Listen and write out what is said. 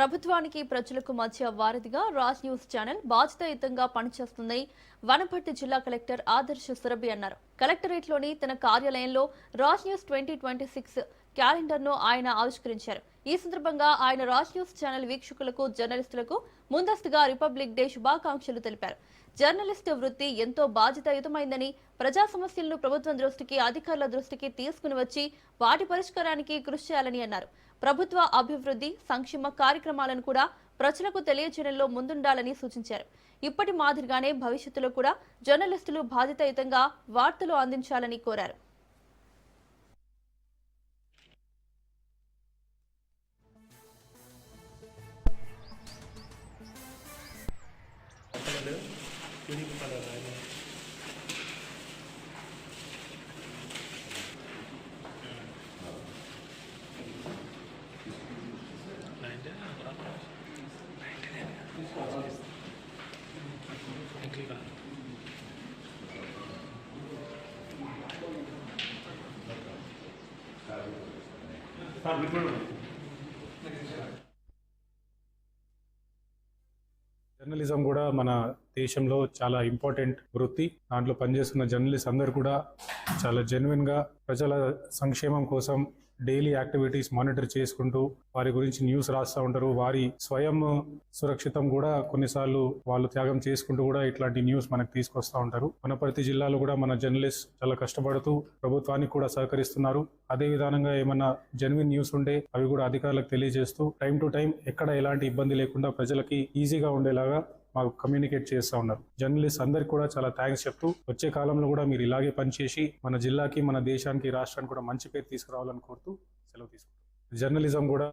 ప్రభుత్వానికి ప్రజలకు మధ్య వారధిగా రాజ్ న్యూస్ ఛానల్ బాధ్యతాయుతంగా పనిచేస్తుందని వనపర్తి జిల్లా కలెక్టర్ ఆదర్శ సురభి అన్నారు. కలెక్టరేట్లోని తన కార్యాలయంలో రాజ్ న్యూస్ 2026 క్యాలెండర్ను ఆయన ఆవిష్కరించారు. ఈ సందర్భంగా ఆయన రాజ్ న్యూస్ ఛానల్ వీక్షకులకు, జర్నలిస్టులకు ముందస్తుగా రిపబ్లిక్ డే శుభాకాంక్షలు తెలిపారు. జర్నలిస్టు వృత్తి ఎంతో బాధ్యతాయుతమైందని, ప్రజా సమస్యలను ప్రభుత్వం దృష్టికి, అధికారుల దృష్టికి తీసుకుని వచ్చి వాటి పరిష్కారానికి కృషి చేయాలని అన్నారు. ప్రభుత్వ అభివృద్ధి, సంక్షేమ కార్యక్రమాలను కూడా ప్రజలకు తెలియజేయడంలో ముందుండాలని సూచించారు. ఇప్పటి మాదిరిగానే భవిష్యత్తులో కూడా జర్నలిస్టులు బాధ్యతాయుతంగా వార్తలు అందించాలని కోరారు. జర్నలిజం కూడా మన దేశంలో చాలా ఇంపార్టెంట్ వృత్తి. దాంట్లో పనిచేస్తున్న జర్నలిస్ట్ అందరూ కూడా చాలా జెన్యున్ గా ప్రజల సంక్షేమం కోసం డైలీ యాక్టివిటీస్ మానిటర్ చేసుకుంటూ వారి గురించి న్యూస్ రాస్తూ ఉంటారు. వారి స్వయం సురక్షితం కూడా కొన్నిసార్లు వాళ్ళు త్యాగం చేసుకుంటూ కూడా ఇట్లాంటి న్యూస్ మనకు తీసుకొస్తూ ఉంటారు. వనపర్తి జిల్లాలో కూడా మన జర్నలిస్ట్ చాలా కష్టపడుతూ ప్రభుత్వానికి కూడా సహకరిస్తున్నారు. అదే విధానంగా ఏమన్నా జెన్యున్ న్యూస్ ఉంటే అవి కూడా అధికారులకు తెలియజేస్తూ టైం టు టైం ఎక్కడ ఎలాంటి ఇబ్బంది లేకుండా ప్రజలకి ఈజీగా ఉండేలాగా మాకు కమ్యూనికేట్ చేస్తూ ఉన్నారు. జర్నలిస్ట్ అందరికి కూడా చాలా థ్యాంక్స్ చెప్తూ వచ్చే కాలంలో కూడా మీరు ఇలాగే పనిచేసి మన జిల్లాకి, మన దేశానికి, రాష్ట్రానికి కూడా మంచి పేరు తీసుకురావాలని కోరుతూ సెలవు తీసుకుంటాం. జర్నలిజం కూడా